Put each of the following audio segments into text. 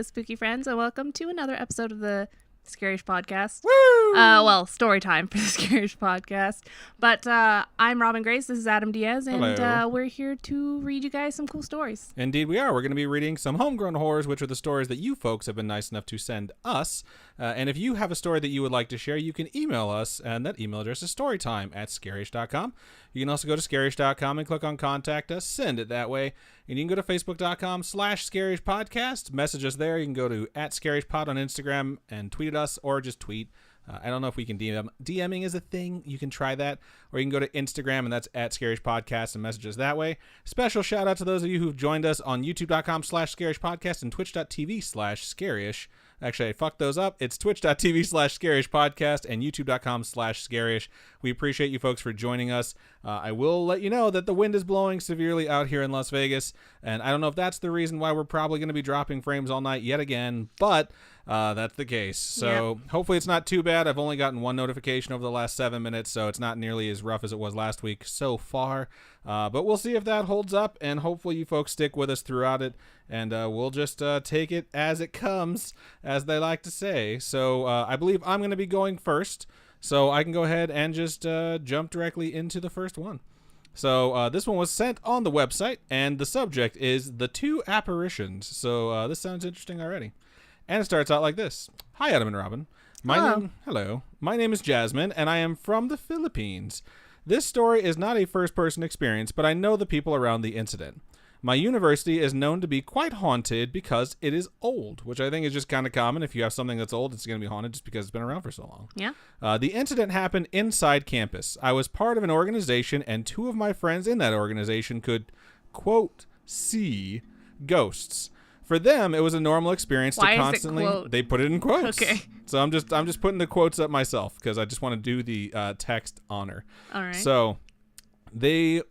spooky friends, and welcome to another episode of the Scarish Podcast. Woo! Well, story time for the Scarish Podcast. But I'm Robin Grace. This is Adam Diaz, and we're here to read you guys some cool stories. Indeed we are. We're going to be reading some homegrown horrors, which are the stories that you folks have been nice enough to send us. And if you have a story that you would like to share, you can email us, and that email address is storytime@scarish.com. You can also go to scarish.com and click on Contact Us. Send it that way. And you can go to facebook.com/scarishpodcast. Message us there. You can go to @scarishpod on Instagram and tweet at us, or just tweet. I don't know if we can DM. DMing is a thing. You can try that. Or you can go to Instagram, and that's @scarishpodcast, and message us that way. Special shout out to those of you who've joined us on youtube.com/scarishpodcast and twitch.tv/scarish. Actually, I fucked those up. It's twitch.tv/scarishpodcast and youtube.com/scarish. We appreciate you folks for joining us. I will let you know that the wind is blowing severely out here in Las Vegas, and I don't know if that's the reason why we're probably going to be dropping frames all night yet again, but that's the case. So Hopefully it's not too bad. I've only gotten one notification over the last 7 minutes, so it's not nearly as rough as it was last week so far. But we'll see if that holds up, and hopefully you folks stick with us throughout it, and we'll just take it as it comes, as they like to say. So I believe I'm going to be going first, so I can go ahead and just jump directly into the first one. So this one was sent on the website, and the subject is The Two Apparitions. So this sounds interesting already. And it starts out like this. Hi, Adam and Robin. Hello. My name is Jasmine, and I am from the Philippines. This story is not a first-person experience, but I know the people around the incident. My university is known to be quite haunted because it is old, which I think is just kind of common. If you have something that's old, it's going to be haunted just because it's been around for so long. Yeah. The incident happened inside campus. I was part of an organization, and two of my friends in that organization could, quote, see ghosts. For them, it was a normal experience to constantly. They put it in quotes. Okay. So I'm just putting the quotes up myself because I just want to do the text honor. All right. So they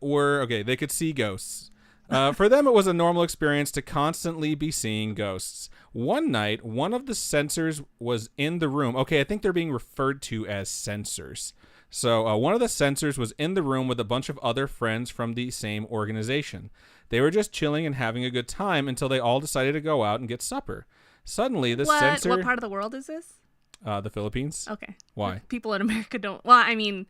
could see ghosts. For them, it was a normal experience to constantly be seeing ghosts. One night, one of the censors was in the room. Okay, I think they're being referred to as censors. So one of the censors was in the room with a bunch of other friends from the same organization. They were just chilling and having a good time until they all decided to go out and get supper. Suddenly, the censor... What part of the world is this? The Philippines. Okay. Why? People in America don't... Well, I mean...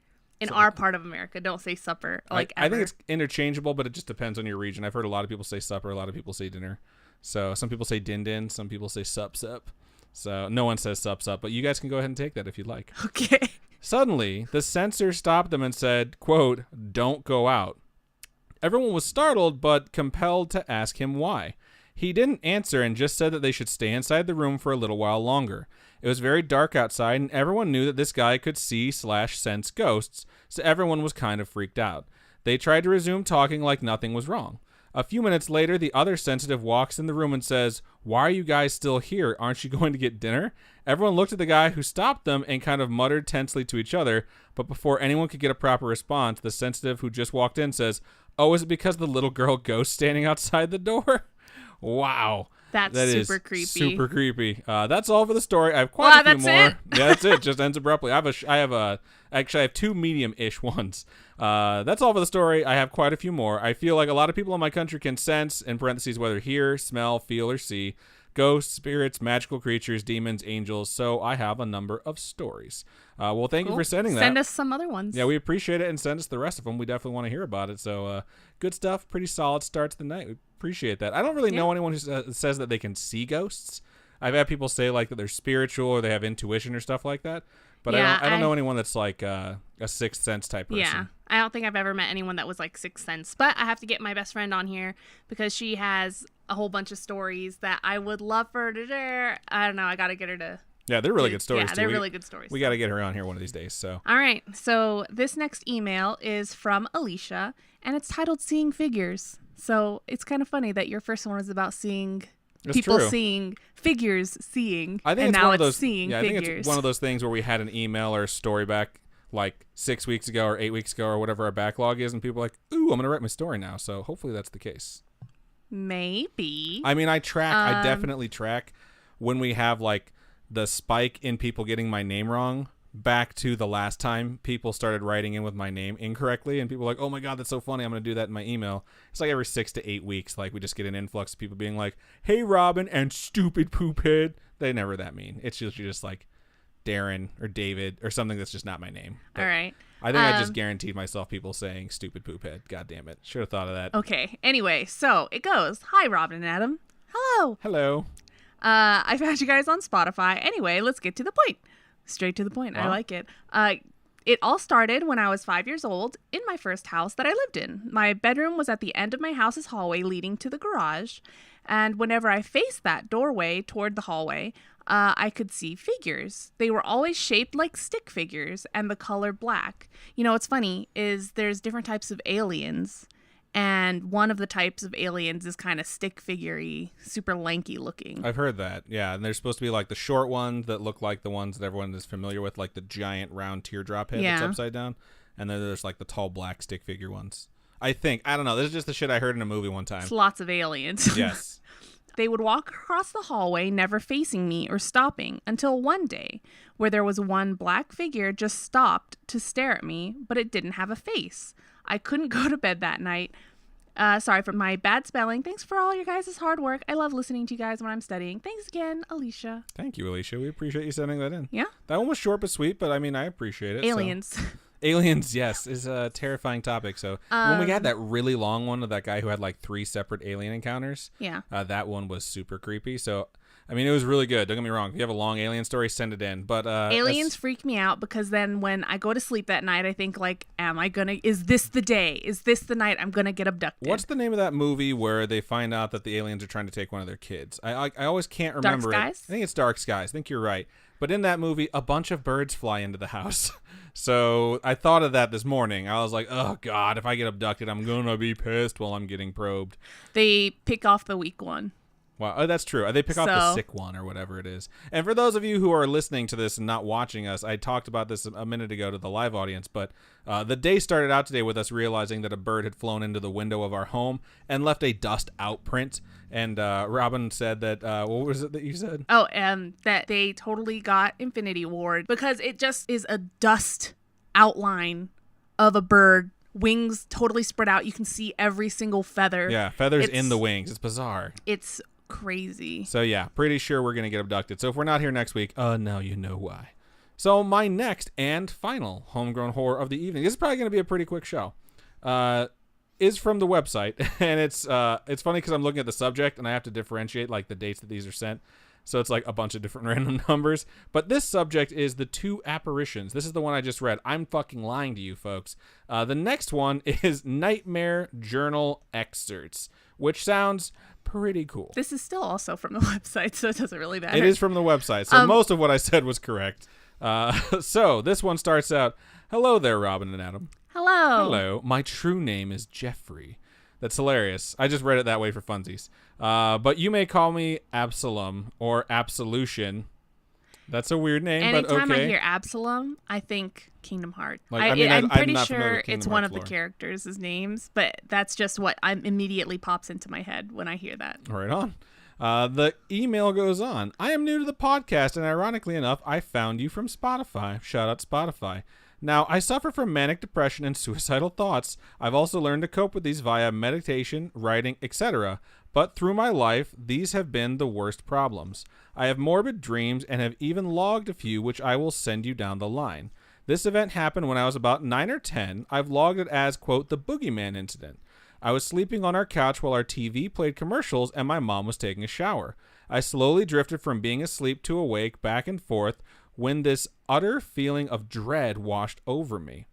our part of America, don't say supper, ever. I think it's interchangeable, but it just depends on your region. I've heard a lot of people say supper, a lot of people say dinner. So some people say din-din, some people say sup-sup. So no one says sup-sup, but you guys can go ahead and take that if you'd like. Okay. Suddenly, the censor stopped them and said, quote, "Don't go out." Everyone was startled, but compelled to ask him why. He didn't answer and just said that they should stay inside the room for a little while longer. It was very dark outside, and everyone knew that this guy could see/sense ghosts, so everyone was kind of freaked out. They tried to resume talking like nothing was wrong. A few minutes later, the other sensitive walks in the room and says, "Why are you guys still here? Aren't you going to get dinner?" Everyone looked at the guy who stopped them and kind of muttered tensely to each other, but before anyone could get a proper response, the sensitive who just walked in says, "Oh, is it because the little girl ghost standing outside the door?" Wow. That super creepy. Super creepy. That's all for the story. I have quite a few more. It? Yeah, that's it. Just ends abruptly. I have two medium-ish ones. That's all for the story. I have quite a few more. I feel like a lot of people in my country can sense, in parentheses, whether hear, smell, feel, or see, ghosts, spirits, magical creatures, demons, angels. So I have a number of stories. Well, thank you for sending that. Send us some other ones. Yeah, we appreciate it, and send us the rest of them. We definitely want to hear about it. So good stuff. Pretty solid start to the night. We appreciate that. I don't really know anyone who says that they can see ghosts. I've had people say like that they're spiritual or they have intuition or stuff like that. But I don't know anyone that's like a sixth sense type person. Yeah, I don't think I've ever met anyone that was like sixth sense. But I have to get my best friend on here because she has a whole bunch of stories that I would love for her to share. I don't know. I got to get her to... Yeah, they're really good stories. Yeah, they're really good stories. We got to get her on here one of these days. So. All right. So this next email is from Alicia, and it's titled "Seeing Figures." So it's kind of funny that your first one was about seeing people seeing figures, seeing. I think and it's now one of those. Seeing yeah, I figures. think it's one of those things where we had an email or a story back like 6 weeks ago or 8 weeks ago or whatever our backlog is, and people are like, "Ooh, I'm gonna write my story now." So hopefully that's the case. Maybe. I mean, I definitely track when we have like the spike in people getting my name wrong back to the last time people started writing in with my name incorrectly, and people were like, oh my God, that's so funny, I'm going to do that in my email. It's like every 6 to 8 weeks, like we just get an influx of people being like, hey, Robin and stupid poop head. They never that mean. It's usually just like Darren or David or something that's just not my name. But all right. I think I just guaranteed myself people saying stupid poop head. God damn it. Should have thought of that. Okay. Anyway, so it goes. Hi, Robin and Adam. Hello. Hello. I found you guys on Spotify. Anyway, let's get to the point. Straight to the point. Wow. I like it. It all started when I was 5 years old in my first house that I lived in. My bedroom was at the end of my house's hallway leading to the garage. And whenever I faced that doorway toward the hallway, I could see figures. They were always shaped like stick figures and the color black. You know, what's funny is there's different types of aliens. And one of the types of aliens is kind of stick figure-y, super lanky looking. I've heard that, yeah. And they're supposed to be like the short ones that look like the ones that everyone is familiar with, like the giant round teardrop head that's upside down. And then there's like the tall black stick figure ones. I think. I don't know. This is just the shit I heard in a movie one time. It's lots of aliens. Yes. They would walk across the hallway, never facing me or stopping, until one day, where there was one black figure just stopped to stare at me, but it didn't have a face. I couldn't go to bed that night. Sorry for my bad spelling. Thanks for all your guys' hard work. I love listening to you guys when I'm studying. Thanks again, Alicia. Thank you, Alicia. We appreciate you sending that in. Yeah? That one was short but sweet, but I mean, I appreciate it. Aliens. So. Aliens, yes, is a terrifying topic. So when we had that really long one of that guy who had like 3 separate alien encounters, that one was super creepy. So, I mean, it was really good. Don't get me wrong. If you have a long alien story, send it in. But aliens freak me out because then when I go to sleep that night, I think like, is this the day? Is this the night I'm going to get abducted? What's the name of that movie where they find out that the aliens are trying to take one of their kids? I always can't remember Dark Skies? it. I think it's Dark Skies. I think you're right. But in that movie, a bunch of birds fly into the house. So I thought of that this morning. I was like, oh, God, if I get abducted, I'm going to be pissed while I'm getting probed. They pick off the weak one. Wow, oh, that's true. They pick off the sick one or whatever it is. And for those of you who are listening to this and not watching us, I talked about this a minute ago to the live audience, but the day started out today with us realizing that a bird had flown into the window of our home and left a dust outprint. And Robin said that, what was it that you said? Oh, that they totally got Infinity Ward because it just is a dust outline of a bird. Wings totally spread out. You can see every single feather. Yeah, feathers in the wings. It's bizarre. It's crazy. So yeah, pretty sure we're going to get abducted. So if we're not here next week, now you know why. So my next and final homegrown horror of the evening, this is probably going to be a pretty quick show, is from the website. And it's funny because I'm looking at the subject and I have to differentiate like the dates that these are sent. So it's like a bunch of different random numbers. But this subject is the 2 apparitions. This is the one I just read. I'm fucking lying to you, folks. The next one is Nightmare Journal Excerpts, which sounds pretty cool. This is still also from the website, so it doesn't really matter. It is from the website, so most of what I said was correct. So this one starts out, hello there, Robin and Adam. Hello. Hello. My true name is Jeffrey. That's hilarious. I just read it that way for funsies. But you may call me Absalom or Absolution. That's a weird name, but okay. Anytime I hear Absalom, I think Kingdom Hearts. Like, I'm pretty not familiar sure with Kingdom it's one Hearts of the characters' names, but that's just what immediately pops into my head when I hear that. Right on. The email goes on. I am new to the podcast, and ironically enough, I found you from Spotify. Shout out Spotify. Now, I suffer from manic depression and suicidal thoughts. I've also learned to cope with these via meditation, writing, etc. But through my life, these have been the worst problems. I have morbid dreams and have even logged a few, which I will send you down the line. This event happened when I was about 9 or 10. I've logged it as, quote, the boogeyman incident. I was sleeping on our couch while our TV played commercials and my mom was taking a shower. I slowly drifted from being asleep to awake, back and forth, when this utter feeling of dread washed over me.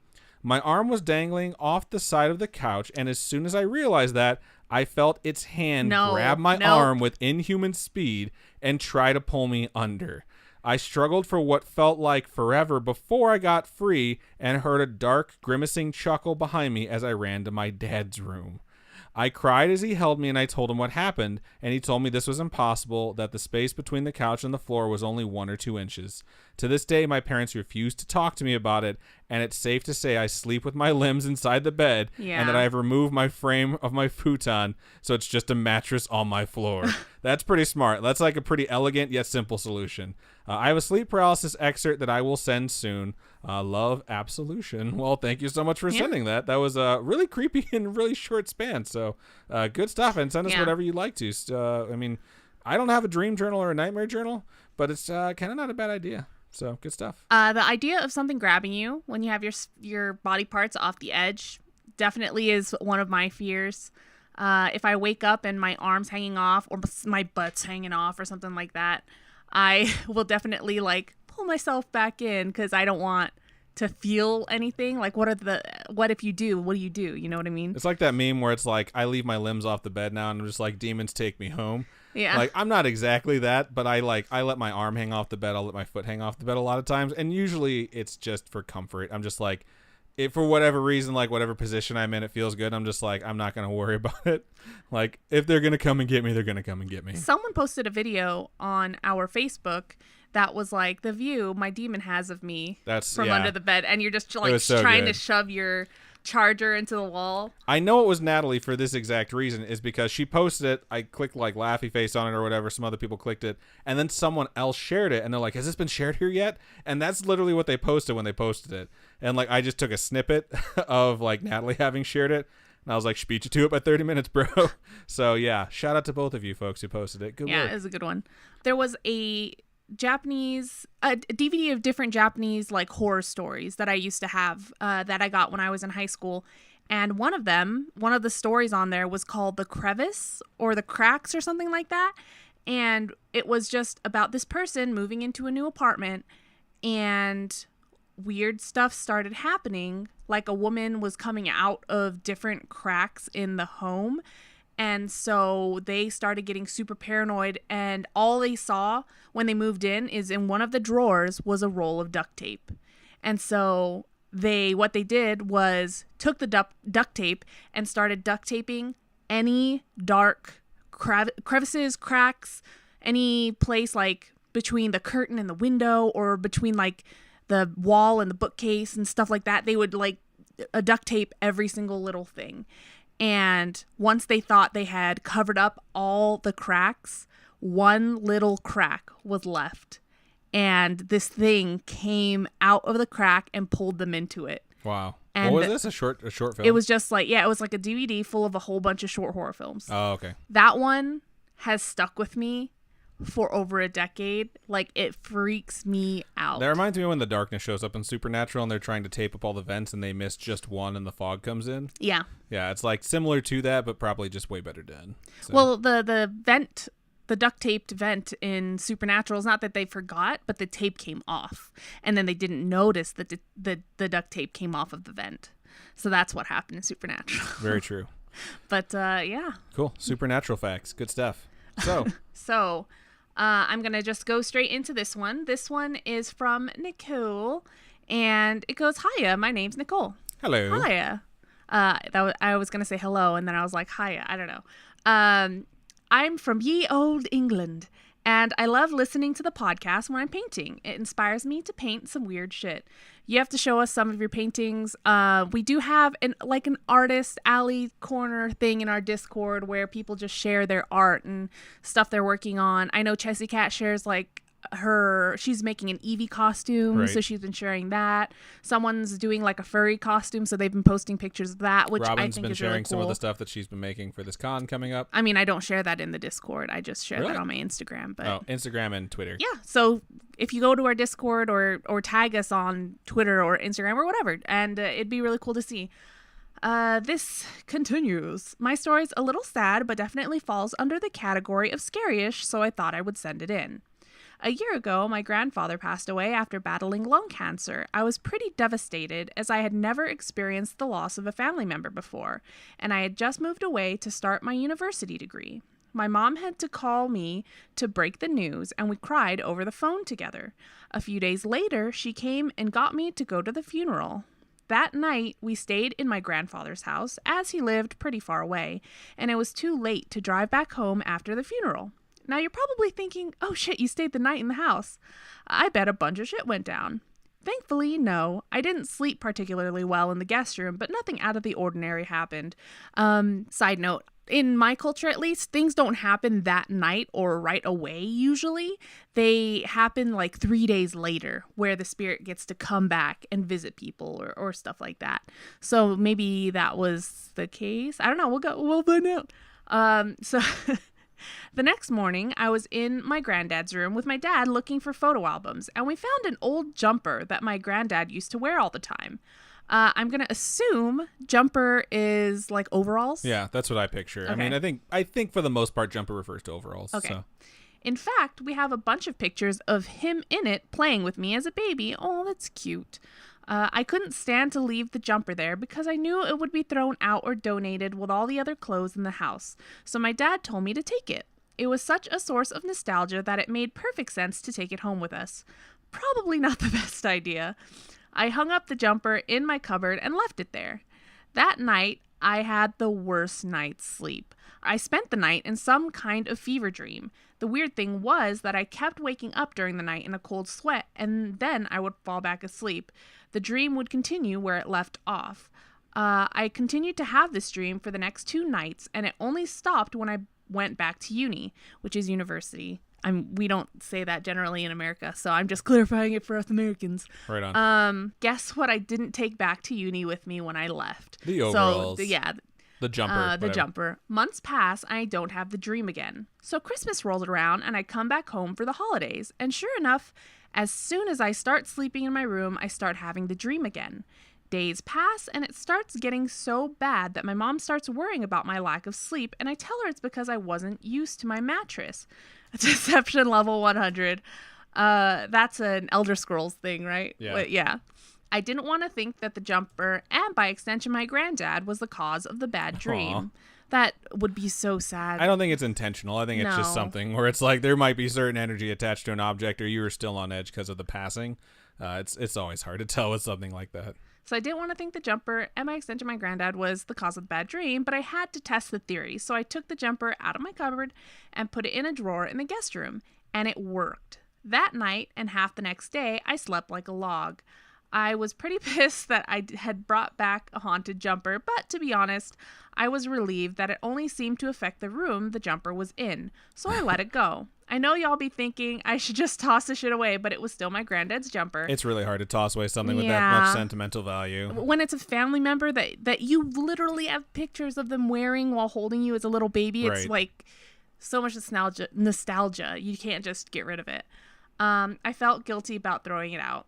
My arm was dangling off the side of the couch, and as soon as I realized that, I felt its hand grab my arm with inhuman speed and try to pull me under. I struggled for what felt like forever before I got free and heard a dark, grimacing chuckle behind me as I ran to my dad's room. I cried as he held me and I told him what happened, and he told me this was impossible, that the space between the couch and the floor was only 1 or 2 inches. To this day, my parents refuse to talk to me about it, and it's safe to say I sleep with my limbs inside the bed, and that I have removed my frame of my futon, so it's just a mattress on my floor. That's pretty smart. That's like a pretty elegant yet simple solution. I have a sleep paralysis excerpt that I will send soon. Love, Absolution. Well, thank you so much for sending that. That was really creepy and really short span. So good stuff. And send us whatever you'd like to. I mean, I don't have a dream journal or a nightmare journal, but it's kind of not a bad idea. So good stuff. The idea of something grabbing you when you have your body parts off the edge definitely is one of my fears. If I wake up and my arm's hanging off or my butt's hanging off or something like that, I will definitely like pull myself back in because I don't want to feel anything. Like, what if you do? What do you do? You know what I mean? It's like that meme where it's like, I leave my limbs off the bed now and I'm just like, demons take me home. Yeah. Like, I'm not exactly that, but I let my arm hang off the bed. I'll let my foot hang off the bed a lot of times. And usually it's just for comfort. I'm just like, if for whatever reason, like whatever position I'm in, it feels good. I'm just like, I'm not going to worry about it. Like, if they're going to come and get me, they're going to come and get me. Someone posted a video on our Facebook that was like, the view my demon has of me from under the bed. And you're just like trying to shove your charger into the wall. I know it was Natalie for this exact reason, is because she posted it. I clicked like laughy face on it or whatever. Some other people clicked it, and then someone else shared it, and they're like, has this been shared here yet? And that's literally what they posted when they posted it. And like, I just took a snippet of like Natalie having shared it, and I was like, beat you to it by 30 minutes, bro. So yeah, shout out to both of you folks who posted it. Good work. Yeah, it was a good one. There was a DVD of different Japanese like horror stories that I used to have that I got when I was in high school. And one of the stories on there was called The Crevice or The Cracks or something like that. And it was just about this person moving into a new apartment and weird stuff started happening. Like a woman was coming out of different cracks in the home. And so they started getting super paranoid, and all they saw when they moved in one of the drawers was a roll of duct tape. And so what they did was took the duct tape and started duct taping any dark crevices, cracks, any place like between the curtain and the window or between like the wall and the bookcase and stuff like that. They would like duct tape every single little thing. And once they thought they had covered up all the cracks, one little crack was left. And this thing came out of the crack and pulled them into it. Wow. And what was this? A short film? It was just like, it was like a DVD full of a whole bunch of short horror films. Oh, okay. That one has stuck with me for over a decade. Like, it freaks me out. That reminds me when the darkness shows up in Supernatural and they're trying to tape up all the vents and they miss just one and the fog comes in. Yeah. Yeah, it's like similar to that, but probably just way better done. So. Well, the vent, the duct taped vent in Supernatural is not that they forgot, but the tape came off. And then they didn't notice that the duct tape came off of the vent. So that's what happened in Supernatural. Very true. But yeah. Cool. Supernatural facts. Good stuff. So. I'm going to just go straight into this one. This one is from Nicole, and it goes, hiya, my name's Nicole. Hello. Hiya. I was going to say hello, and then I was like, hiya, I don't know. I'm from ye old England, and I love listening to the podcast when I'm painting. It inspires me to paint some weird shit. You have to show us some of your paintings. We do have an artist alley corner thing in our Discord where people just share their art and stuff they're working on. I know Chessie Cat shares like she's making an Eevee costume, right. So she's been sharing that. Someone's doing like a furry costume, so they've been posting pictures of that, which Robin's I think is really cool. been sharing some of the stuff that she's been making for this con coming up. I mean, I don't share that in the Discord. I just share that on my Instagram. But Instagram and Twitter. Yeah, so if you go to our Discord or tag us on Twitter or Instagram or whatever, and it'd be really cool to see. This continues. My story's a little sad, but definitely falls under the category of scary-ish, so I thought I would send it in. A year ago, my grandfather passed away after battling lung cancer. I was pretty devastated as I had never experienced the loss of a family member before, and I had just moved away to start my university degree. My mom had to call me to break the news, and we cried over the phone together. A few days later, she came and got me to go to the funeral. That night, we stayed in my grandfather's house, as he lived pretty far away, and it was too late to drive back home after the funeral. Now you're probably thinking, oh shit, you stayed the night in the house. I bet a bunch of shit went down. Thankfully, no. I didn't sleep particularly well in the guest room, but nothing out of the ordinary happened. Side note, in my culture at least, things don't happen that night or right away usually. They happen like 3 days later where the spirit gets to come back and visit people or stuff like that. So maybe that was the case. I don't know. We'll find out. So the next morning, I was in my granddad's room with my dad looking for photo albums, and we found an old jumper that my granddad used to wear all the time. I'm going to assume jumper is like overalls. Yeah, that's what I picture. Okay. I mean, I think for the most part, jumper refers to overalls. Okay. So. In fact, we have a bunch of pictures of him in it playing with me as a baby. Oh, that's cute. I couldn't stand to leave the jumper there because I knew it would be thrown out or donated with all the other clothes in the house. So my dad told me to take it. It was such a source of nostalgia that it made perfect sense to take it home with us. Probably not the best idea. I hung up the jumper in my cupboard and left it there. That night, I had the worst night's sleep. I spent the night in some kind of fever dream. The weird thing was that I kept waking up during the night in a cold sweat, and then I would fall back asleep. The dream would continue where it left off. I continued to have this dream for the next 2 nights, and it only stopped when I went back to uni, which is university. We don't say that generally in America, so I'm just clarifying it for us Americans. Right on. Guess what I didn't take back to uni with me when I left? The overalls. So, yeah. The jumper. The jumper. Months pass, and I don't have the dream again. So Christmas rolls around, and I come back home for the holidays. And sure enough, as soon as I start sleeping in my room, I start having the dream again. Days pass, and it starts getting so bad that my mom starts worrying about my lack of sleep, and I tell her it's because I wasn't used to my mattress. Deception level 100. That's an Elder Scrolls thing, right? Yeah. But yeah. I didn't want to think that the jumper, and by extension my granddad, was the cause of the bad dream. Aww. That would be so sad. I don't think it's intentional. I think it's just something where it's like there might be certain energy attached to an object, or you were still on edge because of the passing. It's always hard to tell with something like that. So I didn't want to think the jumper, and by extension my granddad, was the cause of the bad dream, but I had to test the theory. So I took the jumper out of my cupboard and put it in a drawer in the guest room, and it worked. That night and half the next day, I slept like a log. I was pretty pissed that I had brought back a haunted jumper, but to be honest, I was relieved that it only seemed to affect the room the jumper was in, so I let it go. I know y'all be thinking I should just toss the shit away, but it was still my granddad's jumper. It's really hard to toss away something with that much sentimental value. When it's a family member that you literally have pictures of them wearing while holding you as a little baby, it's like so much nostalgia. You can't just get rid of it. I felt guilty about throwing it out.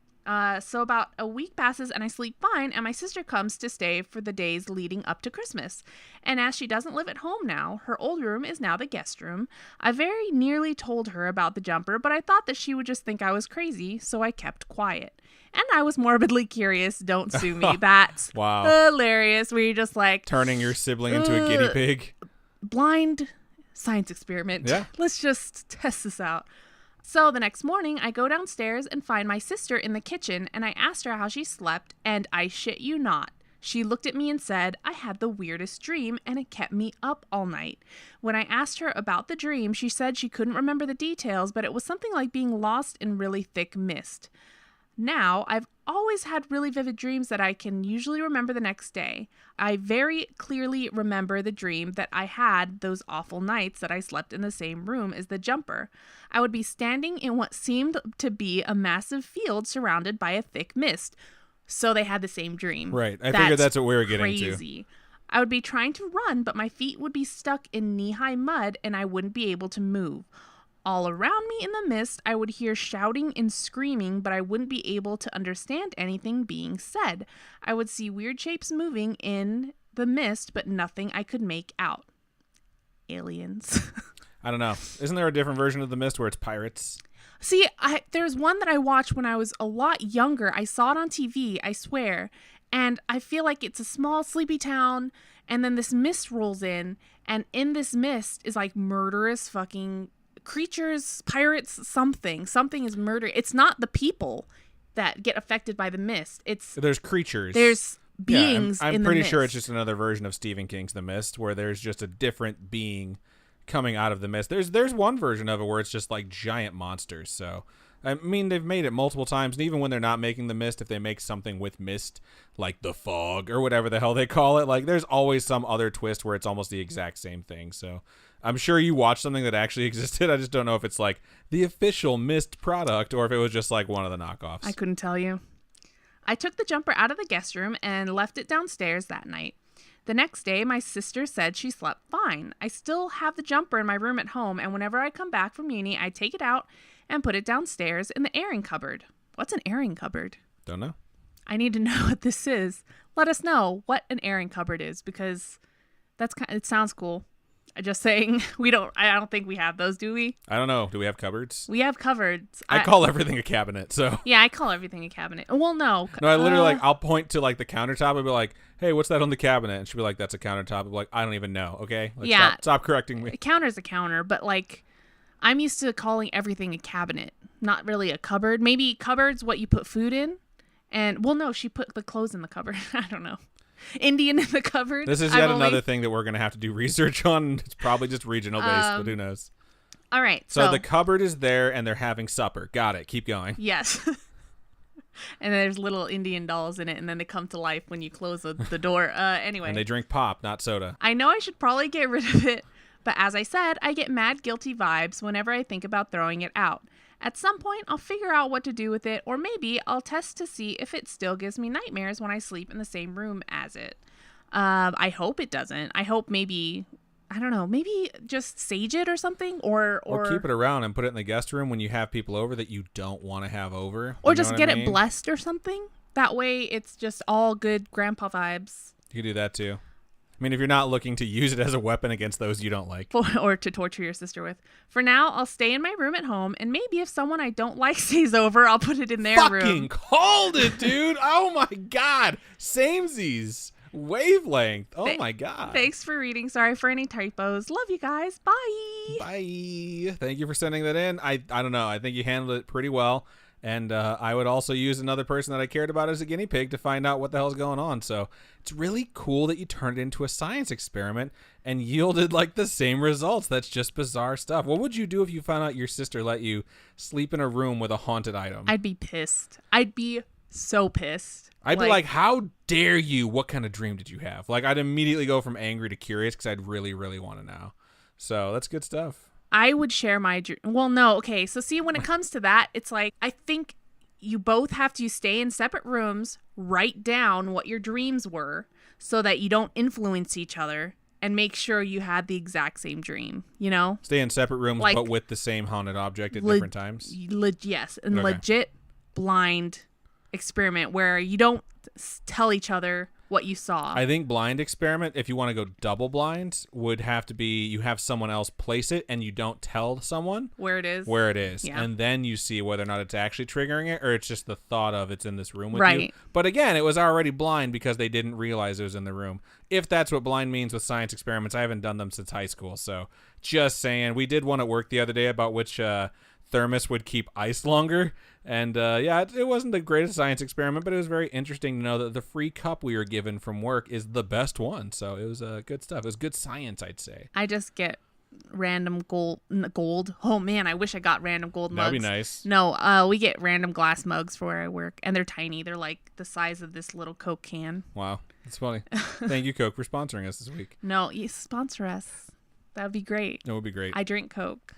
So about a week passes and I sleep fine, and my sister comes to stay for the days leading up to Christmas. And as she doesn't live at home now, her old room is now the guest room. I very nearly told her about the jumper, but I thought that she would just think I was crazy, so I kept quiet. And I was morbidly curious. Don't sue me. That's hilarious. Where you're just like turning your sibling into a guinea pig. Blind science experiment. Yeah. Let's just test this out. So the next morning, I go downstairs and find my sister in the kitchen, and I asked her how she slept, and I shit you not, she looked at me and said, I had the weirdest dream, and it kept me up all night. When I asked her about the dream, she said she couldn't remember the details, but it was something like being lost in really thick mist. Now, I've always had really vivid dreams that I can usually remember the next day. I very clearly remember the dream that I had those awful nights that I slept in the same room as the jumper. I would be standing in what seemed to be a massive field surrounded by a thick mist. So they had the same dream. Right. I figured that's what we were getting crazy. I would be trying to run, but my feet would be stuck in knee-high mud and I wouldn't be able to move. All around me in the mist, I would hear shouting and screaming, but I wouldn't be able to understand anything being said. I would see weird shapes moving in the mist, but nothing I could make out. Aliens. I don't know. Isn't there a different version of the mist where it's pirates? See, there's one that I watched when I was a lot younger. I saw it on TV, I swear. And I feel like it's a small, sleepy town, and then this mist rolls in, and in this mist is like murderous fucking creatures, pirates, something is murder. It's not the people that get affected by the mist. There's creatures. There's beings. I'm in the pretty mist. sure it's just another version of Stephen King's The Mist, where there's just a different being coming out of the mist. There's one version of it where it's just like giant monsters. So I mean, they've made it multiple times, and even when they're not making the mist, if they make something with mist, like the fog or whatever the hell they call it, like there's always some other twist where it's almost the exact same thing. So I'm sure you watched something that actually existed. I just don't know if it's like the official mist product or if it was just like one of the knockoffs. I couldn't tell you. I took the jumper out of the guest room and left it downstairs that night. The next day, my sister said she slept fine. I still have the jumper in my room at home, and whenever I come back from uni, I take it out and put it downstairs in the airing cupboard. What's an airing cupboard? Don't know. I need to know what this is. Let us know what an airing cupboard is, because it sounds cool. I'm just saying, I don't think we have those, do we? I don't know. Do we have cupboards? We have cupboards. I call everything a cabinet, so. Yeah, I call everything a cabinet. Well, no. No, I literally, I'll point to, the countertop and be like, hey, what's that on the cabinet? And she'll be like, that's a countertop. I'll be like, I don't even know, okay? Yeah. Stop correcting me. A counter's a counter, but, I'm used to calling everything a cabinet, not really a cupboard. Maybe cupboard's what you put food in. And, well, no, she put the clothes in the cupboard. I don't know. Indian in the cupboard. This is yet another thing that we're going to have to do research on. It's probably just regional based, but who knows? All right. So the cupboard is there and they're having supper. Got it. Keep going. Yes. And there's little Indian dolls in it, and then they come to life when you close the door. Anyway. And they drink pop, not soda. I know I should probably get rid of it, but as I said, I get mad guilty vibes whenever I think about throwing it out. At some point, I'll figure out what to do with it, or maybe I'll test to see if it still gives me nightmares when I sleep in the same room as it. I hope it doesn't. I hope maybe just sage it or something, or keep it around and put it in the guest room when you have people over that you don't want to have over. Or just get it blessed or something. That way, it's just all good grandpa vibes. You could do that too. I mean, if you're not looking to use it as a weapon against those you don't like. Or to torture your sister with. For now, I'll stay in my room at home, and maybe if someone I don't like stays over, I'll put it in their room. Fucking called it, dude. Oh my God. Samesies. Wavelength. Oh my God. Thanks for reading. Sorry for any typos. Love you guys. Bye. Bye. Thank you for sending that in. I don't know. I think you handled it pretty well. And I would also use another person that I cared about as a guinea pig to find out what the hell's going on. So it's really cool that you turned it into a science experiment and yielded the same results. That's just bizarre stuff. What would you do if you found out your sister let you sleep in a room with a haunted item? I'd be pissed. I'd be so pissed. I'd be like, how dare you? What kind of dream did you have? I'd immediately go from angry to curious because I'd really, really want to know. So that's good stuff. I would share my dream. Well, no. Okay. So see, when it comes to that, it's I think you both have to stay in separate rooms, write down what your dreams were so that you don't influence each other, and make sure you had the exact same dream, Stay in separate rooms, but with the same haunted object at different times? Yes. And legit blind experiment where you don't tell each other what you saw. I think blind experiment, if you want to go double blind, would have to be you have someone else place it and you don't tell someone where it is. Yeah. And then you see whether or not it's actually triggering it or it's just the thought of it's in this room with you. Right. But again, it was already blind because they didn't realize it was in the room. If that's what blind means with science experiments, I haven't done them since high school. So just saying, we did one at work the other day about which thermos would keep ice longer. And it wasn't the greatest science experiment, but it was very interesting to know that the free cup we were given from work is the best one. So it was good stuff. It was good science, I'd say. I just get random gold. Oh man, I wish I got random gold mugs. That'd be nice. No, we get random glass mugs for where I work, and they're tiny. They're like the size of this little Coke can. Wow, that's funny. Thank you, Coke, for sponsoring us this week. No, you sponsor us. That would be great. It would be great. I drink Coke.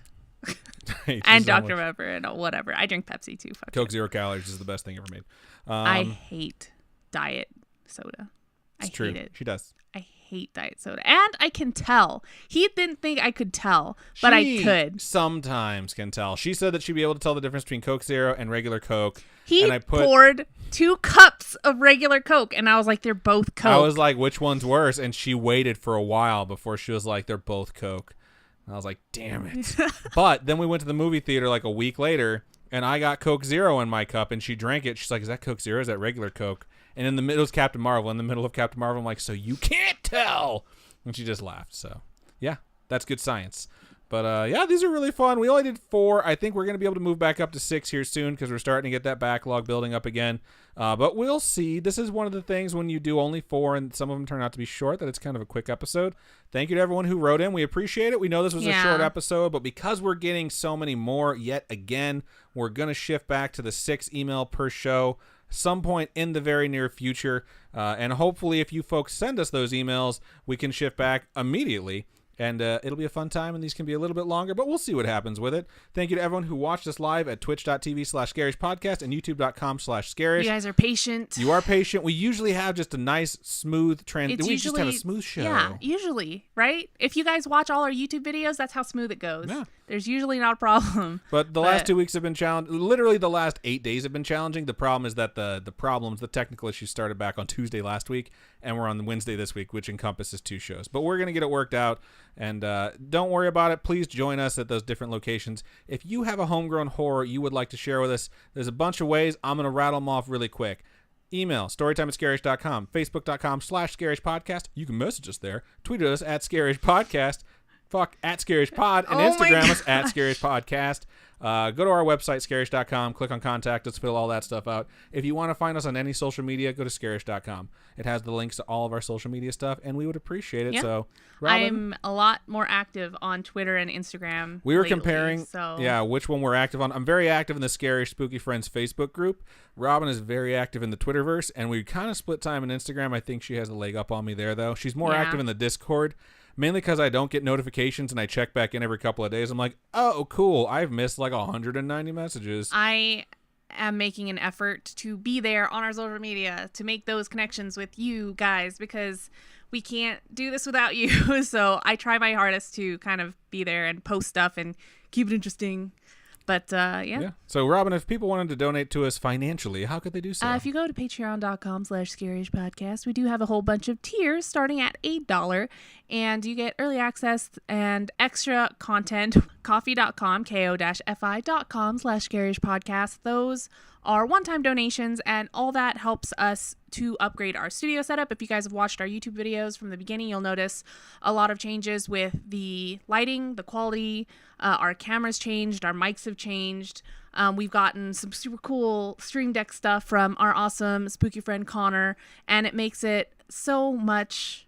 And Dr. Pepper and whatever. I drink Pepsi too. Fuck Coke 0 calories is the best thing ever made. I hate diet soda. It's true. Hate it. She does. I hate diet soda. And I can tell. He didn't think I could tell, but I could. Sometimes can tell. She said that she'd be able to tell the difference between Coke Zero and regular Coke. He poured 2 cups of regular Coke, and I was like, they're both Coke. I was like, which one's worse? And she waited for a while before she was like, they're both Coke. And I was like, damn it. But then we went to the movie theater a week later, and I got Coke Zero in my cup, and she drank it. She's like, is that Coke Zero? Is that regular Coke? And in the middle, it was Captain Marvel. In the middle of Captain Marvel, I'm like, so you can't tell. And she just laughed. So, yeah, that's good science. But yeah, these are really fun. We only did 4. I think we're going to be able to move back up to 6 here soon because we're starting to get that backlog building up again. But we'll see. This is one of the things when you do only 4 and some of them turn out to be short, that it's kind of a quick episode. Thank you to everyone who wrote in. We appreciate it. We know this was a short episode, but because we're getting so many more yet again, we're going to shift back to the 6 email per show some point in the very near future. And hopefully if you folks send us those emails, we can shift back immediately. And it'll be a fun time, and these can be a little bit longer, but we'll see what happens with it. Thank you to everyone who watched us live at twitch.tv/scarishpodcast and youtube.com/scarish. You guys are patient. You are patient. We usually have just a nice, smooth transition. We just have a smooth show. Yeah, usually, right? If you guys watch all our YouTube videos, that's how smooth it goes. Yeah. There's usually not a problem. But the last 2 weeks have been challenging. Literally the last 8 days have been challenging. The problem is that the technical issues started back on Tuesday last week, and we're on Wednesday this week, which encompasses 2 shows. But we're going to get it worked out, and don't worry about it. Please join us at those different locations. If you have a homegrown horror you would like to share with us, there's a bunch of ways. I'm going to rattle them off really quick. Email, storytime@scarish.com, facebook.com/scarishpodcast. You can message us there. Tweet us at scarishpodcast. At ScarishPod, and Instagram us at ScarishPodcast. Go to our website, scarish.com, click on contact us, fill all that stuff out. If you want to find us on any social media, go to scarish.com. It has the links to all of our social media stuff, and we would appreciate it. Yeah. So, Robin, I'm a lot more active on Twitter and Instagram. We were lately, comparing, which one we're active on. I'm very active in the Scarish Spooky Friends Facebook group. Robin is very active in the Twitterverse, and we kind of split time on Instagram. I think she has a leg up on me there, though. She's more active in the Discord. Mainly because I don't get notifications and I check back in every couple of days. I'm like, oh, cool. I've missed like 190 messages. I am making an effort to be there on our social media to make those connections with you guys because we can't do this without you. So I try my hardest to kind of be there and post stuff and keep it interesting. But, yeah. So, Robin, if people wanted to donate to us financially, how could they do so? If you go to patreon.com/scarishpodcast, we do have a whole bunch of tiers starting at $8, and you get early access and extra content. Coffee.com, ko-fi.com/scarishpodcast. Those are one-time donations, and all that helps us to upgrade our studio setup. If you guys have watched our YouTube videos from the beginning, you'll notice a lot of changes with the lighting, the quality. Our cameras changed, our mics have changed. We've gotten some super cool Stream Deck stuff from our awesome spooky friend Connor, and it makes it so much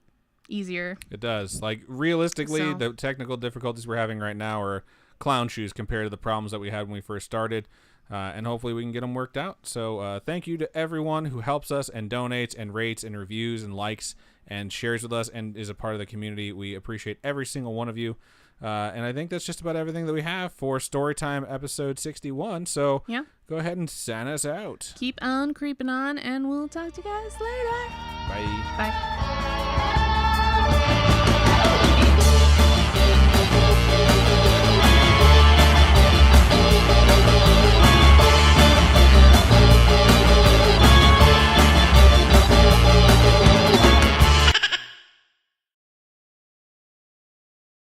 easier. It does. Like, realistically, the technical difficulties we're having right now are clown shoes compared to the problems that we had when we first started. And hopefully we can get them worked out. So thank you to everyone who helps us and donates and rates and reviews and likes and shares with us and is a part of the community. We appreciate every single one of you. And I think that's just about everything that we have for Storytime episode 61. So go ahead and sign us out. Keep on creeping on, and we'll talk to you guys later. Bye. Bye.